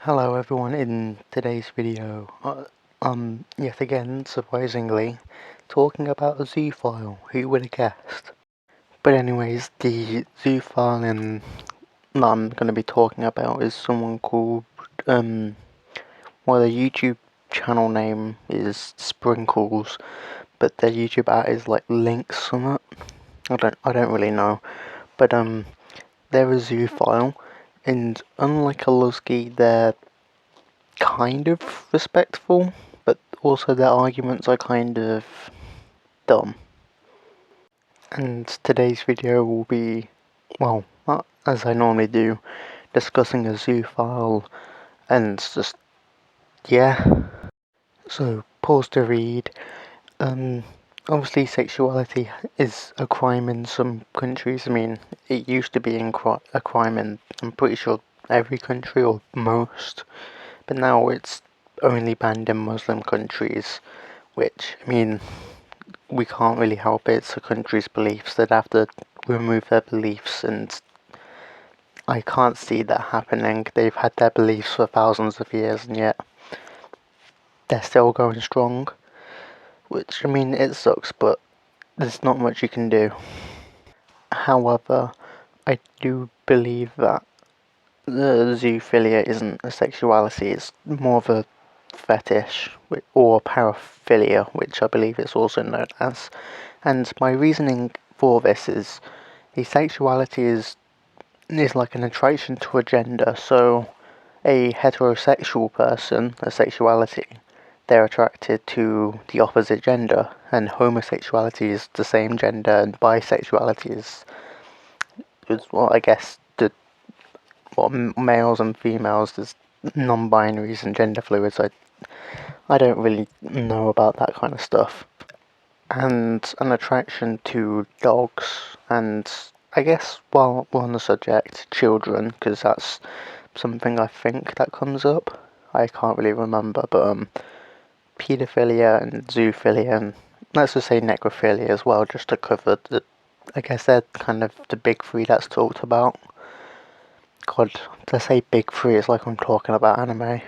Hello everyone, in today's video, yet again, surprisingly, talking about a zoophile. Who would have guessed? But anyways, the zoophile that I'm going to be talking about is someone called, well, their YouTube channel name is Sprinkles, but their YouTube ad is like Link Summit. I don't really know, but they're a zoophile, and unlike a Lusky, they're kind of respectful, but also their arguments are kind of dumb. And today's video will be, well, as I normally do, discussing a zoophile and just, yeah. So, pause to read. Obviously sexuality is a crime in some countries. I mean, it used to be a crime in, I'm pretty sure, every country or most. But now it's only banned in Muslim countries, which, I mean, we can't really help it. It's a country's beliefs. They'd have to remove their beliefs, and I can't see that happening. They've had their beliefs for thousands of years, and yet they're still going strong. Which, I mean, it sucks, but there's not much you can do. However, I do believe that the zoophilia isn't a sexuality, it's more of a fetish or paraphilia, which I believe it's also known as. And my reasoning for this is the sexuality is like an attraction to a gender. So a heterosexual person, a sexuality, they're attracted to the opposite gender, and homosexuality is the same gender, and bisexuality is well, I guess males and females, there's non-binaries and gender fluids. I don't really know about that kind of stuff. And an attraction to dogs, and I guess while we're on the subject, children, because that's something I think that comes up. I can't really remember, but paedophilia and zoophilia, and let's just say necrophilia as well, just to cover the, I guess they're kind of the big three that's talked about. God, to say big three, it's like I'm talking about anime.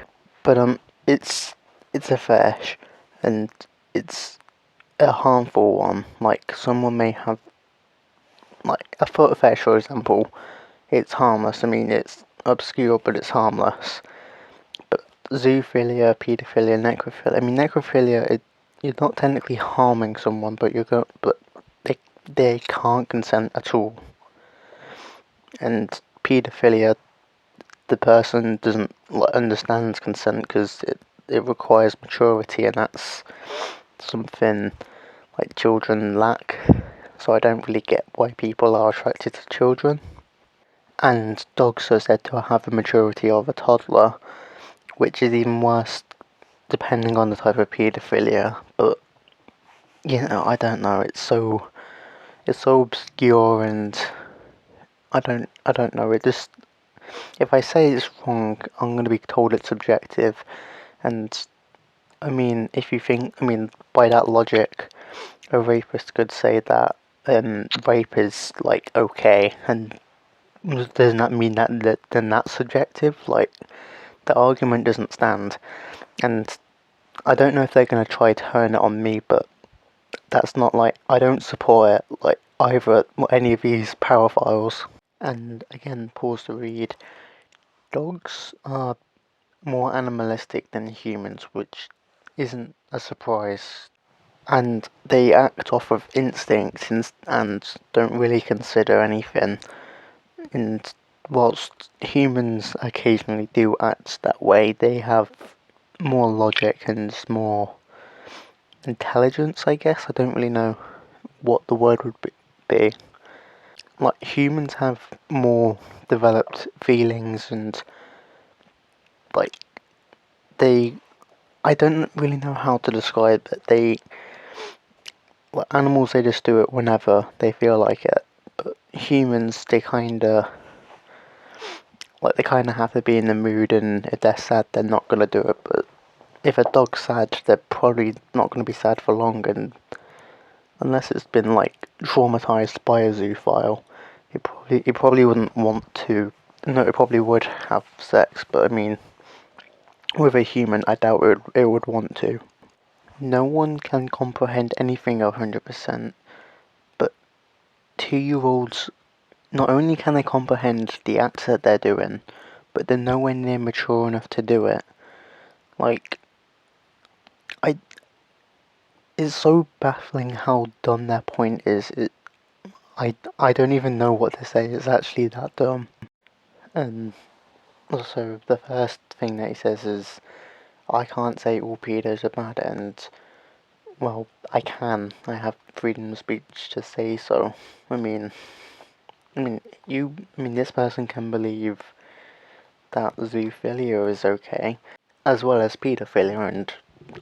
But it's a fetish, and it's a harmful one. Like, someone may have, like, a foot fetish, for example. It's harmless. I mean, it's obscure, but it's harmless. But zoophilia, paedophilia, necrophilia. I mean, necrophilia, you're not technically harming someone, but they can't consent at all. And paedophilia, the person doesn't understand consent because it requires maturity, and that's something like children lack. So I don't really get why people are attracted to children. And dogs are said to have the maturity of a toddler, which is even worse depending on the type of paedophilia. But I don't know. It's so obscure, and I don't know. It just, if I say it's wrong, I'm going to be told it's subjective. And I mean, by that logic, a rapist could say that rape is like okay, and doesn't that mean that then that's subjective? Like, the argument doesn't stand. And I don't know if they're going to try to turn it on me, but that's not, like, I don't support it, like, either any of these paraphiles. And again, pause to read. Dogs are more animalistic than humans, which isn't a surprise. And they act off of instinct and don't really consider anything. And whilst humans occasionally do act that way, they have more logic and more intelligence, I guess. I don't really know what the word would be. Like, humans have more developed feelings, and like I don't really know how to describe it. Animals, they just do it whenever they feel like it. But humans, they kinda have to be in the mood, and if they're sad, they're not gonna do it. But if a dog's sad, they're probably not gonna be sad for long, and unless it's been like traumatized by a zoophile, it probably wouldn't want to. No, it probably would have sex, but I mean, with a human, I doubt it would want to. No one can comprehend anything 100%, but 2-year-olds, not only can they comprehend the acts that they're doing, but they're nowhere near mature enough to do it. Like, I, it's so baffling how dumb their point is. I don't even know what to say. It's actually that dumb. And also, the first thing that he says is, I can't say all pedos are bad, and, well, I can. I have freedom of speech to say so. I mean, this person can believe that zoophilia is okay, as well as paedophilia, and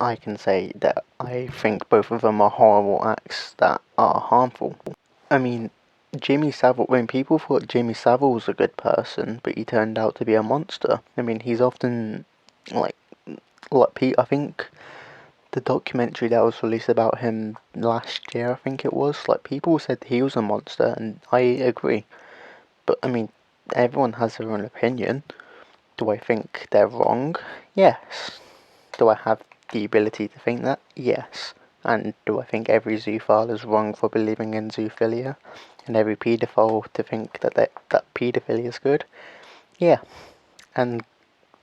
I can say that I think both of them are horrible acts that are harmful. I mean, Jimmy Savile, when people thought Jimmy Savile was a good person, but he turned out to be a monster. I mean, he's often, like, I think the documentary that was released about him last year, I think it was, like, people said he was a monster, and I agree. But, I mean, everyone has their own opinion. Do I think they're wrong? Yes. Do I have the ability to think that? Yes. And do I think every zoophile is wrong for believing in zoophilia? And every paedophile to think that paedophilia is good? Yeah. And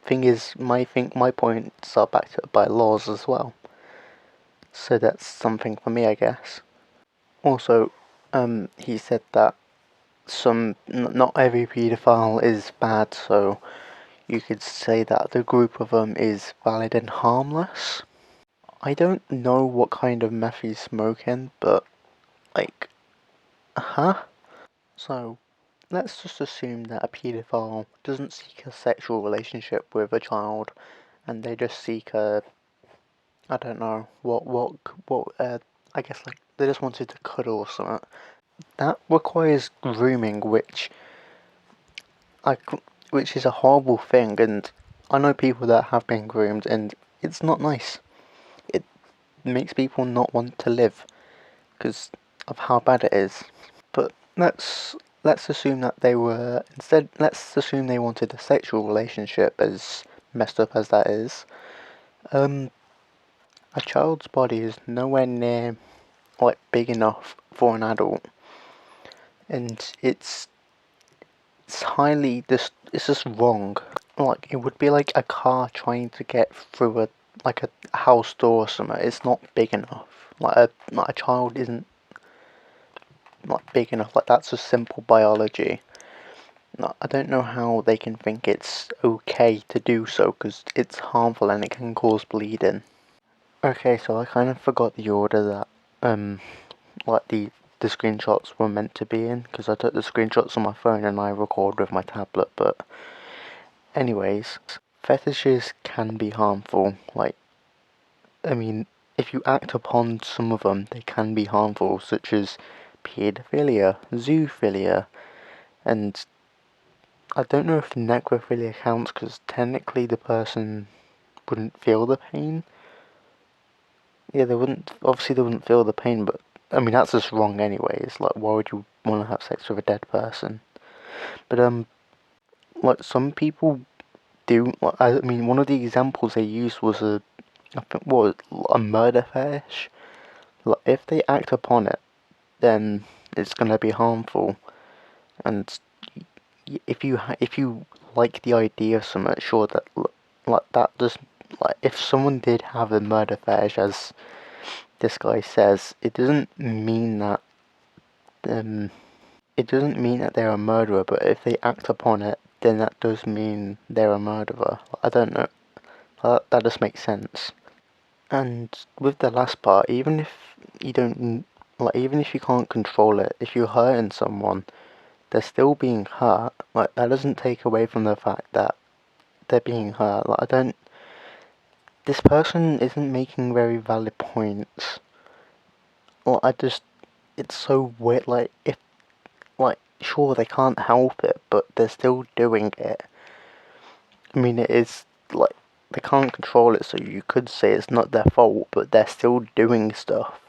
thing is, my points are backed up by laws as well. So that's something for me, I guess. Also, he said that not every paedophile is bad, so you could say that the group of them is valid and harmless. I don't know what kind of meth he's smoking, but, like, huh? So, let's just assume that a paedophile doesn't seek a sexual relationship with a child, and they just seek I don't know, I guess, like, they just wanted to cuddle or something. That requires grooming, I, which is a horrible thing, and I know people that have been groomed, and it's not nice. It makes people not want to live, because of how bad it is. But let's assume that let's assume they wanted a sexual relationship, as messed up as that is. A child's body is nowhere near, like, big enough for an adult, and it's just wrong. Like, it would be like a car trying to get through a house door or something. It's not big enough. Like a child isn't, not big enough. Like, that's just simple biology. No, I don't know how they can think it's okay to do so, because it's harmful and it can cause bleeding. Okay, so I kind of forgot the order that like the screenshots were meant to be in, because I took the screenshots on my phone and I record with my tablet. But anyways, fetishes can be harmful. Like, I mean, if you act upon some of them, they can be harmful, such as paedophilia, zoophilia, and I don't know if necrophilia counts, because technically the person wouldn't feel the pain. Yeah, obviously they wouldn't feel the pain, but, I mean, that's just wrong anyways. Like, why would you want to have sex with a dead person? But, like, some people do, like, I mean, one of the examples they used was I think, a murder fetish. Like, if they act upon it, then it's gonna be harmful. And if you like the idea of something, sure, that, like, that just, like, if someone did have a murder fetish, as this guy says, um it doesn't mean that they're a murderer, but if they act upon it, then that does mean they're a murderer. I don't know. That just makes sense. And with the last part, even if you don't, like, even if you can't control it, if you're hurting someone, they're still being hurt. Like, that doesn't take away from the fact that they're being hurt. Like, this person isn't making very valid points. Well, it's so weird. Like, sure, they can't help it, but they're still doing it. I mean, it is, like, they can't control it, so you could say it's not their fault, but they're still doing stuff.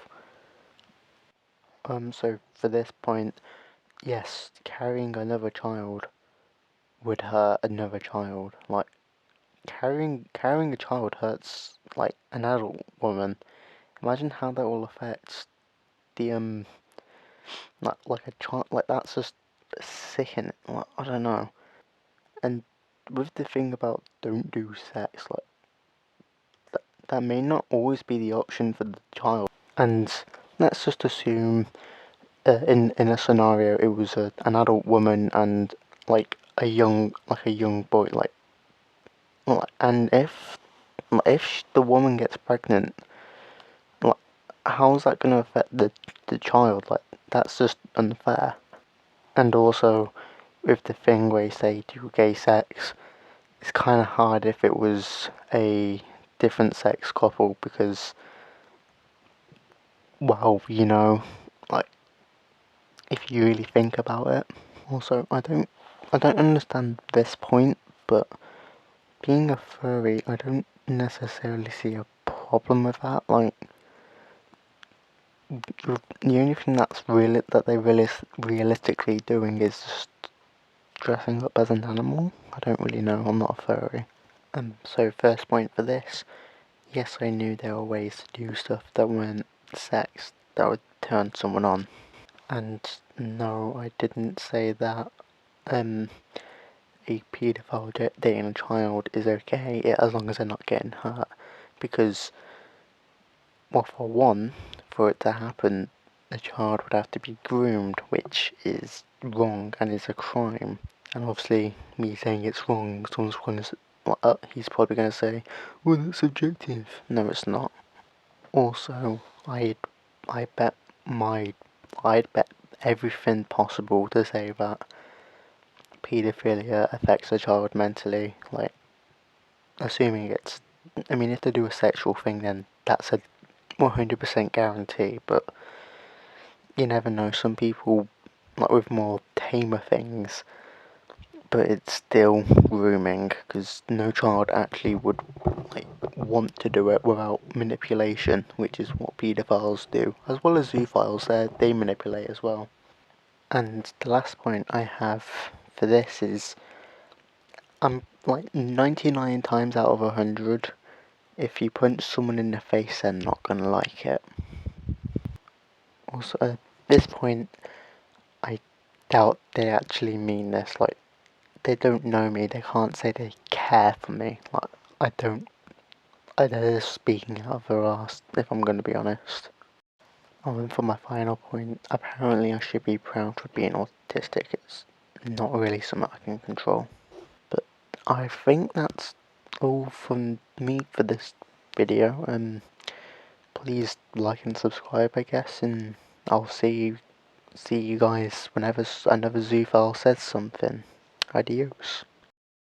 So for this point, yes, carrying another child would hurt another child. Like, carrying a child hurts like an adult woman. Imagine how that will affect the like a child. Like that's just sickening. Like, I don't know. And with the thing about don't do sex, like that may not always be the option for the child. And let's just assume in a scenario it was an adult woman and like a young boy, and if the woman gets pregnant, like how's that gonna affect the child? Like that's just unfair. And also with the thing where you say do gay sex, it's kind of hard if it was a different sex couple because, well, like if you really think about it. Also, I don't understand this point, but being a furry, I don't necessarily see a problem with that. Like, the only thing that they realistically doing is just dressing up as an animal. I don't really know. I'm not a furry. So first point for this. Yes, I knew there were ways to do stuff that weren't sex that would turn someone on. And no, I didn't say that a paedophile dating a child is okay as long as they're not getting hurt. Because, well, for one, for it to happen, the child would have to be groomed, which is wrong and is a crime. And obviously, me saying it's wrong, he's probably going to say, well, that's subjective. No, it's not. Also, I bet my, I'd bet everything possible to say that paedophilia affects a child mentally, like, assuming I mean, if they do a sexual thing, then that's a 100% guarantee, but you never know, some people, like with more tamer things, but it's still grooming, because no child actually would, like, want to do it without manipulation, which is what paedophiles do, as well as zoophiles, they manipulate as well. And the last point I have for this is, I'm like 99 times out of 100, if you punch someone in the face, they're not gonna like it. Also, at this point, I doubt they actually mean this. Like, they don't know me, they can't say they care for me. Like, they're just speaking out of their arse, if I'm gonna be honest. And for my final point, apparently I should be proud for being autistic. It's not really something I can control. But I think that's all from me for this video. Please like and subscribe, I guess, and I'll see you guys whenever another zoophile says something. Adios.